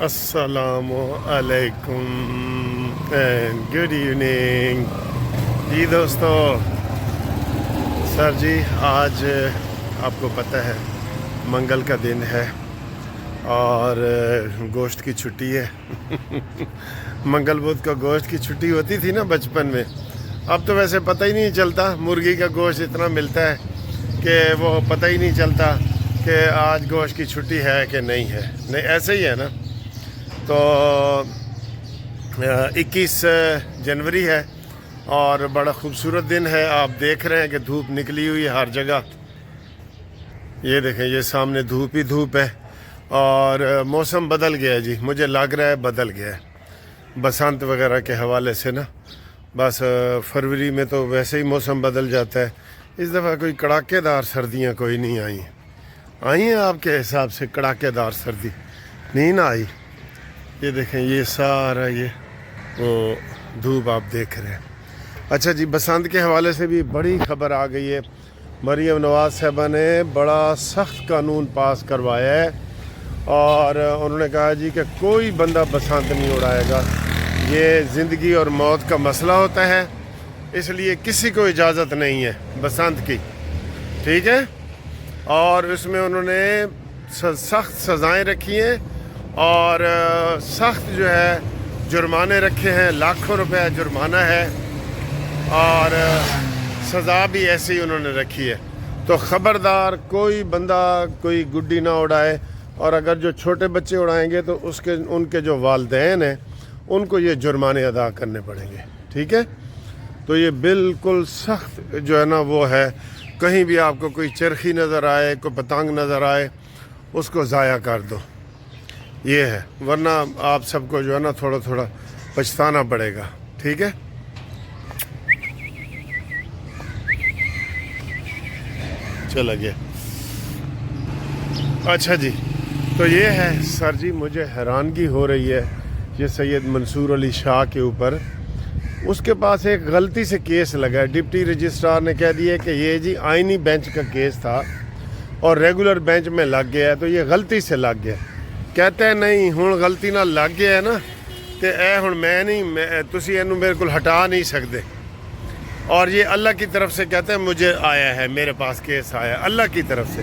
السلام علیکم and good evening جی دوستو. سر جی آج آپ کو پتہ ہے منگل کا دن ہے اور گوشت کی چھٹی ہے. منگل بدھ کو گوشت کی چھٹی ہوتی تھی نا بچپن میں. اب تو ویسے پتہ ہی نہیں چلتا, مرغی کا گوشت اتنا ملتا ہے کہ وہ پتہ ہی نہیں چلتا کہ آج گوشت کی چھٹی ہے کہ نہیں ہے. نہیں ایسے ہی ہے نا. تو 21 جنوری ہے اور بڑا خوبصورت دن ہے. آپ دیکھ رہے ہیں کہ دھوپ نکلی ہوئی ہے ہر جگہ. یہ دیکھیں, یہ سامنے دھوپ ہی دھوپ ہے اور موسم بدل گیا ہے جی. مجھے لگ رہا ہے بدل گیا ہے بسنت وغیرہ کے حوالے سے نا. بس فروری میں تو ویسے ہی موسم بدل جاتا ہے. اس دفعہ کوئی کڑاکے دار سردیاں کوئی نہیں آئی ہیں آپ کے حساب سے. کڑاکے دار سردی نہیں نہ آئی. یہ دیکھیں, یہ سارا یہ وہ دھوپ آپ دیکھ رہے ہیں. اچھا جی, بسنت کے حوالے سے بھی بڑی خبر آ گئی ہے. مریم نواز صاحبہ نے بڑا سخت قانون پاس کروایا ہے اور انہوں نے کہا جی کہ کوئی بندہ بسنت نہیں اڑائے گا. یہ زندگی اور موت کا مسئلہ ہوتا ہے, اس لیے کسی کو اجازت نہیں ہے بسنت کی. ٹھیک ہے. اور اس میں انہوں نے سخت سزائیں رکھی ہیں اور سخت جو ہے جرمانے رکھے ہیں. لاکھوں روپے جرمانہ ہے اور سزا بھی ایسی انہوں نے رکھی ہے. تو خبردار کوئی بندہ کوئی گڈی نہ اڑائے, اور اگر جو چھوٹے بچے اڑائیں گے تو ان کے جو والدین ہیں ان کو یہ جرمانے ادا کرنے پڑیں گے. ٹھیک ہے. تو یہ بالکل سخت جو ہے نا وہ ہے. کہیں بھی آپ کو کوئی چرخی نظر آئے, کوئی پتنگ نظر آئے, اس کو ضائع کر دو. یہ ہے, ورنہ آپ سب کو جو ہے نا تھوڑا تھوڑا پچھتانا پڑے گا. ٹھیک ہے. چلا گیا. اچھا جی, تو یہ ہے سر جی, مجھے حیرانگی ہو رہی ہے یہ سید منصور علی شاہ کے اوپر. اس کے پاس ایک غلطی سے کیس لگا ہے. ڈپٹی رجسٹرار نے کہہ دیا کہ یہ جی آئینی بینچ کا کیس تھا اور ریگولر بینچ میں لگ گیا ہے, تو یہ غلطی سے لگ گیا. کہتے ہیں نہیں ہوں غلطی نہ لگ گیا ہے نا تو اے ہوں میں نہیں, تسی اینو میرے کو ہٹا نہیں سکتے. اور یہ اللہ کی طرف سے کہتے ہیں مجھے آیا ہے, میرے پاس کیس آیا ہے اللہ کی طرف سے.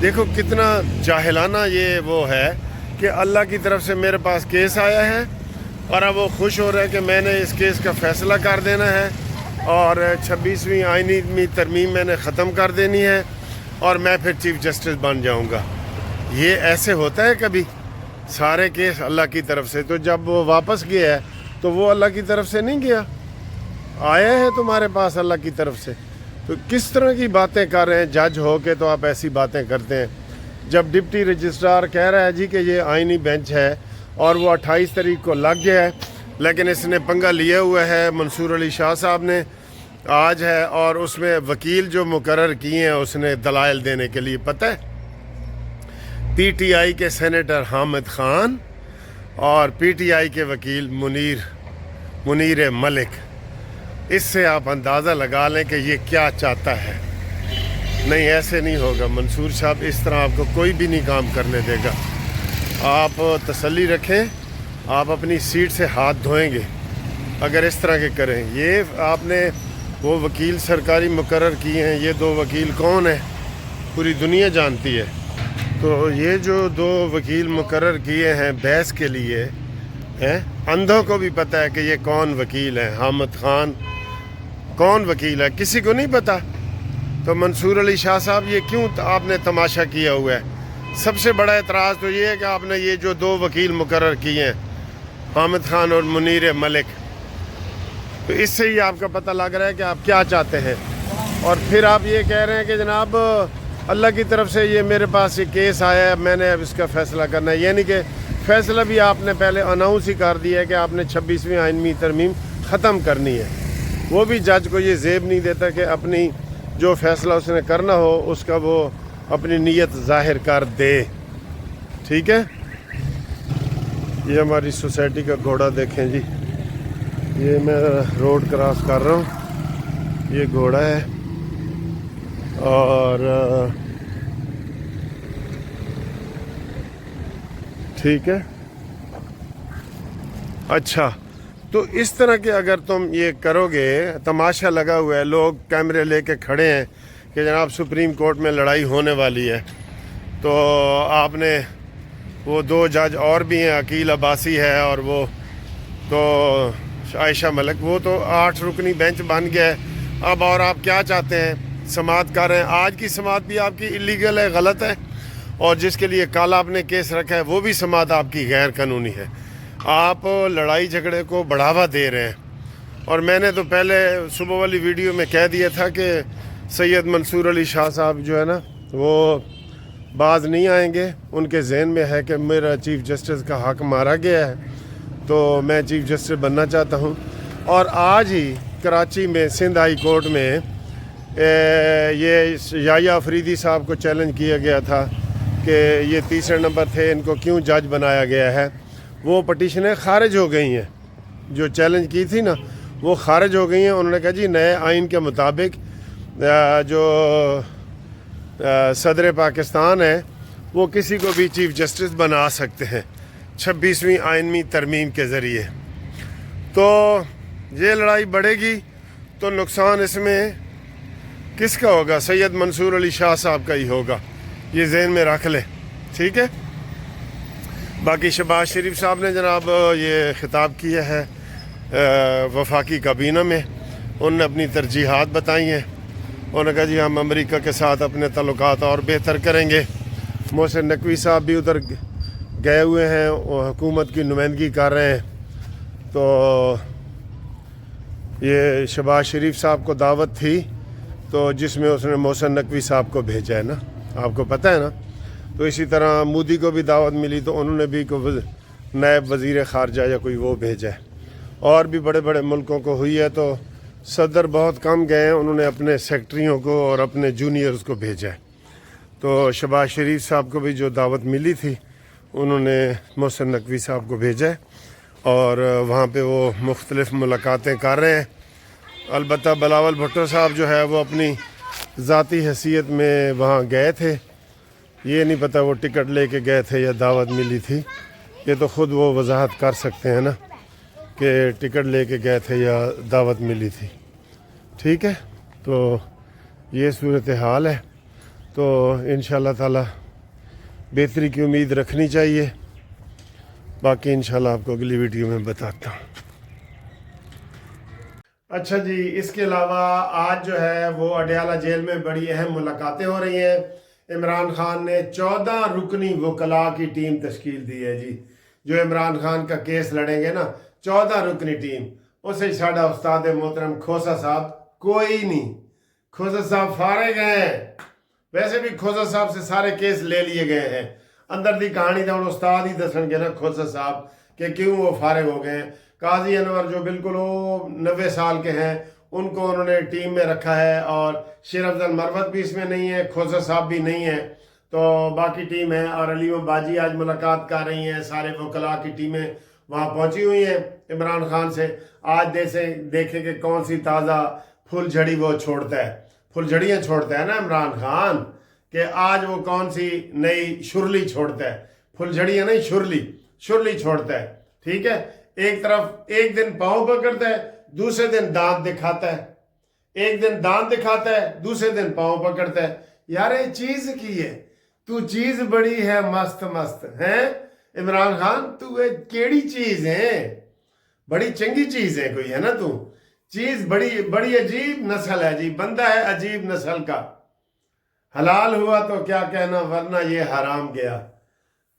دیکھو کتنا جاہلانہ یہ وہ ہے کہ اللہ کی طرف سے میرے پاس کیس آیا ہے اور اب وہ خوش ہو رہا ہے کہ میں نے اس کیس کا فیصلہ کر دینا ہے اور 26ویں آئینی ترمیم میں نے ختم کر دینی ہے اور میں پھر چیف جسٹس بن جاؤں گا. یہ ایسے ہوتا ہے کبھی؟ سارے کیس اللہ کی طرف سے. تو جب وہ واپس گیا ہے تو وہ اللہ کی طرف سے نہیں گیا, آیا ہے تمہارے پاس اللہ کی طرف سے. تو کس طرح کی باتیں کر رہے ہیں جج ہو کے, تو آپ ایسی باتیں کرتے ہیں. جب ڈپٹی رجسٹرار کہہ رہا ہے جی کہ یہ آئینی بینچ ہے اور وہ 28 تاریخ کو لگ گیا ہے, لیکن اس نے پنگا لیا ہوا ہے منصور علی شاہ صاحب نے آج ہے, اور اس میں وکیل جو مقرر کیے ہیں اس نے دلائل دینے کے لیے. پتہ ہے پی ٹی آئی کے سینیٹر حامد خان اور پی ٹی آئی کے وکیل منیر ملک. اس سے آپ اندازہ لگا لیں کہ یہ کیا چاہتا ہے. نہیں ایسے نہیں ہوگا منصور صاحب, اس طرح آپ کو کوئی بھی نہیں کام کرنے دے گا. آپ تسلی رکھیں, آپ اپنی سیٹ سے ہاتھ دھوئیں گے اگر اس طرح کے کریں. یہ آپ نے وہ وکیل سرکاری مقرر کیے ہیں, یہ 2 وکیل کون ہیں پوری دنیا جانتی ہے. تو یہ جو 2 وکیل مقرر کیے ہیں بحث کے لیے ہیں, اندھوں کو بھی پتہ ہے کہ یہ کون وکیل ہیں. حامد خان کون وکیل ہے کسی کو نہیں پتہ. تو منصور علی شاہ صاحب یہ کیوں آپ نے تماشا کیا ہوا ہے؟ سب سے بڑا اعتراض تو یہ ہے کہ آپ نے یہ جو 2 وکیل مقرر کیے ہیں حامد خان اور منیر ملک, تو اس سے ہی آپ کا پتہ لگ رہا ہے کہ آپ کیا چاہتے ہیں. اور پھر آپ یہ کہہ رہے ہیں کہ جناب اللہ کی طرف سے یہ میرے پاس یہ کیس آیا ہے, میں نے اب اس کا فیصلہ کرنا ہے. یعنی کہ فیصلہ بھی آپ نے پہلے اناؤنس ہی کر دیا ہے کہ آپ نے 26ویں آئینی ترمیم ختم کرنی ہے. وہ بھی جج کو یہ زیب نہیں دیتا کہ اپنی جو فیصلہ اس نے کرنا ہو اس کا وہ اپنی نیت ظاہر کر دے. ٹھیک ہے. یہ ہماری سوسائٹی کا گھوڑا دیکھیں جی, یہ میں روڈ کراس کر رہا ہوں, یہ گھوڑا ہے اور ٹھیک ہے. اچھا، تو اس طرح کے اگر تم یہ کرو گے، تماشا لگا ہوا ہے، لوگ کیمرے لے کے کھڑے ہیں کہ جناب سپریم کورٹ میں لڑائی ہونے والی ہے، تو آپ نے وہ 2 جج اور بھی ہیں، عقیل عباسی ہے اور وہ تو عائشہ ملک، وہ تو 8 رکنی بینچ بن گیا ہے۔ اب اور آپ کیا چاہتے ہیں؟ سماعت کر رہے ہیں، آج کی سماعت بھی آپ کی اللیگل ہے، غلط ہے، اور جس کے لیے کل آپ نے کیس رکھا ہے وہ بھی سماعت آپ کی غیر قانونی ہے۔ آپ لڑائی جھگڑے کو بڑھاوا دے رہے ہیں، اور میں نے تو پہلے صبح والی ویڈیو میں کہہ دیا تھا کہ سید منصور علی شاہ صاحب جو ہے نا وہ باز نہیں آئیں گے، ان کے ذہن میں ہے کہ میرا چیف جسٹس کا حق مارا گیا ہے تو میں چیف جسٹس بننا چاہتا ہوں۔ اور آج ہی کراچی میں سندھ ہائی کورٹ میں یہ یحییٰ افریدی صاحب کو چیلنج کیا گیا تھا کہ یہ 3رے نمبر تھے، ان کو کیوں جج بنایا گیا ہے، وہ پٹیشنیں خارج ہو گئی ہیں، جو چیلنج کی تھی نا وہ خارج ہو گئی ہیں۔ انہوں نے کہا جی نئے آئین کے مطابق جو صدر پاکستان ہے وہ کسی کو بھی چیف جسٹس بنا سکتے ہیں 26ویں آئینی ترمیم کے ذریعے۔ تو یہ لڑائی بڑھے گی تو نقصان اس میں کس کا ہوگا؟ سید منصور علی شاہ صاحب کا ہی ہوگا، یہ ذہن میں رکھ لیں، ٹھیک ہے۔ باقی شہباز شریف صاحب نے جناب یہ خطاب کیا ہے وفاقی کابینہ میں، انہوں نے اپنی ترجیحات بتائی ہیں، انہوں نے کہا جی ہم امریکہ کے ساتھ اپنے تعلقات اور بہتر کریں گے۔ محسن نقوی صاحب بھی ادھر گئے ہوئے ہیں، وہ حکومت کی نمائندگی کر رہے ہیں، تو یہ شہباز شریف صاحب کو دعوت تھی تو جس میں اس نے محسن نقوی صاحب کو بھیجا ہے نا، آپ کو پتہ ہے نا۔ تو اسی طرح مودی کو بھی دعوت ملی تو انہوں نے بھی کوئی نائب وزیر خارجہ یا کوئی وہ بھیجا ہے، اور بھی بڑے بڑے ملکوں کو ہوئی ہے۔ تو صدر بہت کم گئے ہیں، انہوں نے اپنے سیکٹریوں کو اور اپنے جونیئرز کو بھیجا ہے۔ تو شہباز شریف صاحب کو بھی جو دعوت ملی تھی انہوں نے محسن نقوی صاحب کو بھیجا ہے، اور وہاں پہ وہ مختلف ملاقاتیں کر رہے ہیں۔ البتہ بلاول بھٹو صاحب جو ہے وہ اپنی ذاتی حیثیت میں وہاں گئے تھے، یہ نہیں پتہ وہ ٹکٹ لے کے گئے تھے یا دعوت ملی تھی، یہ تو خود وہ وضاحت کر سکتے ہیں نا کہ ٹکٹ لے کے گئے تھے یا دعوت ملی تھی، ٹھیک ہے۔ تو یہ صورتحال ہے، تو انشاءاللہ تعالی بہتری کی امید رکھنی چاہیے۔ باقی انشاءاللہ آپ کو اگلی ویڈیو میں بتاتا ہوں۔ اچھا جی، اس کے علاوہ آج جو ہے وہ اڈیالہ جیل میں بڑی اہم ملاقاتیں ہو رہی ہیں۔ عمران خان نے 14 رکنی وکلاء کی ٹیم تشکیل دی ہے جی، جو عمران خان کا کیس لڑیں گے نا، 14 رکنی ٹیم۔ اسے ساڈا استاد محترم کھوسا صاحب کوئی نہیں، کھوسا صاحب فارغ ہیں، ویسے بھی کھوسا صاحب سے سارے کیس لے لیے گئے ہیں۔ اندر دی کہانی تو ہن استاد ہی دسن گے نا کھوسا صاحب کہ کیوں وہ فارغ ہو گئے ہیں۔ قاضی انور جو بالکل وہ 90 سال کے ہیں، ان کو انہوں نے ٹیم میں رکھا ہے، اور شیر افضل مروت بھی اس میں نہیں ہے، کھوسا صاحب بھی نہیں ہے، تو باقی ٹیم ہے۔ اور علیم باجی آج ملاقات کر رہی ہیں، سارے وکلاء کی ٹیمیں وہاں پہنچی ہوئی ہیں عمران خان سے۔ آج دیکھیں کہ کون سی تازہ پھول جھڑی وہ چھوڑتا ہے، پھول جھڑیاں چھوڑتا ہے نا عمران خان، کہ آج وہ کون سی نئی شرلی چھوڑتا ہے، پھول جھڑیاں نہیں، شرلی چھوڑتا ہے، ٹھیک ہے۔ ایک طرف ایک دن پاؤں پکڑتا ہے، دوسرے دن دانت دکھاتا ہے، ایک دن دانت دکھاتا ہے، دوسرے دن پاؤں پکڑتا ہے۔ یار یہ چیز کی ہے، تو چیز بڑی ہے مست ہے عمران خان، تو کیڑی چیز ہے؟ بڑی چنگی چیز ہے کوئی، ہے نا؟ تو چیز بڑی عجیب نسل ہے جی، بندہ ہے عجیب نسل کا۔ حلال ہوا تو کیا کہنا، ورنہ یہ حرام گیا،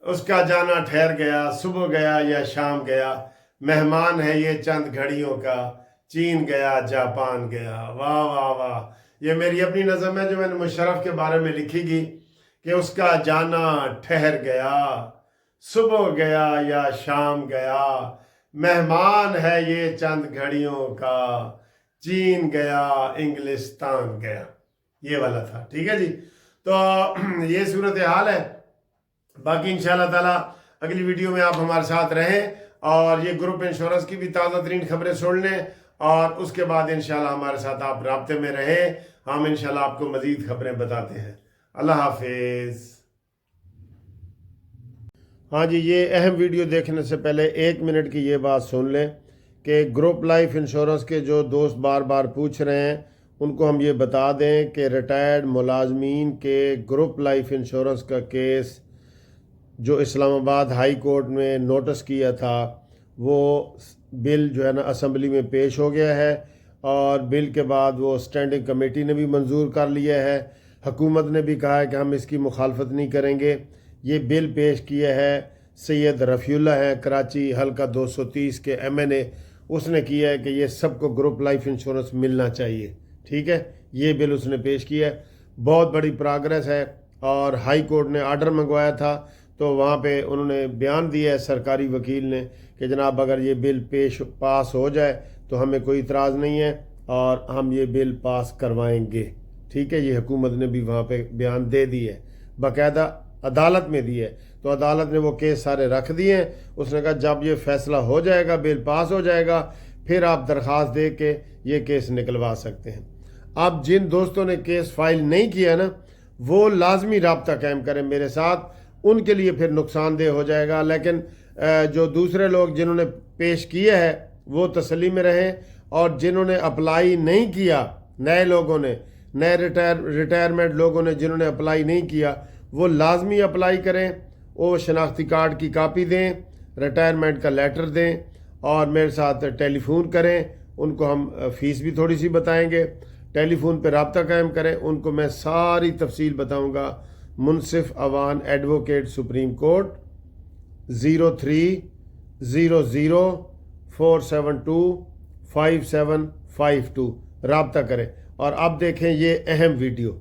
اس کا جانا ٹھہر گیا، صبح گیا یا شام گیا، مہمان ہے یہ چند گھڑیوں کا، چین گیا جاپان گیا۔ واہ واہ واہ، یہ میری اپنی نظم ہے جو میں نے مشرف کے بارے میں لکھی گی کہ اس کا جانا ٹھہر گیا، صبح گیا یا شام گیا، مہمان ہے یہ چند گھڑیوں کا، چین گیا انگلستان گیا۔ یہ والا تھا، ٹھیک ہے جی۔ تو یہ صورتحال ہے۔ باقی انشاءاللہ تعالی اگلی ویڈیو میں آپ ہمارے ساتھ رہیں، اور یہ گروپ انشورنس کی بھی تازہ ترین خبریں سن لیں، اور اس کے بعد انشاءاللہ ہمارے ساتھ آپ رابطے میں رہیں، ہم انشاءاللہ آپ کو مزید خبریں بتاتے ہیں۔ اللہ حافظ۔ ہاں جی، یہ اہم ویڈیو دیکھنے سے پہلے 1 منٹ کی یہ بات سن لیں کہ گروپ لائف انشورنس کے جو دوست بار بار پوچھ رہے ہیں ان کو ہم یہ بتا دیں کہ ریٹائرڈ ملازمین کے گروپ لائف انشورنس کا کیس جو اسلام آباد ہائی کورٹ میں نوٹس کیا تھا وہ بل جو ہے نا اسمبلی میں پیش ہو گیا ہے، اور بل کے بعد وہ اسٹینڈنگ کمیٹی نے بھی منظور کر لیا ہے، حکومت نے بھی کہا ہے کہ ہم اس کی مخالفت نہیں کریں گے۔ یہ بل پیش کیا ہے سید رفیع اللہ ہے، کراچی حلقہ 230 کے MNA، اس نے کیا ہے کہ یہ سب کو گروپ لائف انشورنس ملنا چاہیے، ٹھیک ہے۔ یہ بل اس نے پیش کیا ہے، بہت بڑی پراگریس ہے، اور ہائی کورٹ نے آرڈر منگوایا تھا تو وہاں پہ انہوں نے بیان دیا ہے سرکاری وکیل نے کہ جناب اگر یہ بل پاس ہو جائے تو ہمیں کوئی اعتراض نہیں ہے اور ہم یہ بل پاس کروائیں گے، ٹھیک ہے۔ یہ حکومت نے بھی وہاں پہ بیان دے دی ہے، باقاعدہ عدالت میں دی ہے، تو عدالت نے وہ کیس سارے رکھ دیے ہیں۔ اس نے کہا جب یہ فیصلہ ہو جائے گا، بل پاس ہو جائے گا، پھر آپ درخواست دے کے یہ کیس نکلوا سکتے ہیں۔ اب جن دوستوں نے کیس فائل نہیں کیا نا وہ لازمی رابطہ قائم کریں میرے ساتھ، ان کے لیے پھر نقصان دہ ہو جائے گا، لیکن جو دوسرے لوگ جنہوں نے پیش کیا ہے وہ تسلی میں رہیں، اور جنہوں نے اپلائی نہیں کیا، نئے لوگوں نے، نئے ریٹائرمنٹ لوگوں نے جنہوں نے اپلائی نہیں کیا وہ لازمی اپلائی کریں، وہ شناختی کارڈ کی کاپی دیں، ریٹائرمنٹ کا لیٹر دیں، اور میرے ساتھ ٹیلی فون کریں، ان کو ہم فیس بھی تھوڑی سی بتائیں گے، ٹیلی فون پہ رابطہ قائم کریں، ان کو میں ساری تفصیل بتاؤں گا۔ منصف اوان ایڈوکیٹ سپریم کورٹ 0300472572 رابطہ کریں۔ اور اب دیکھیں یہ اہم ویڈیو۔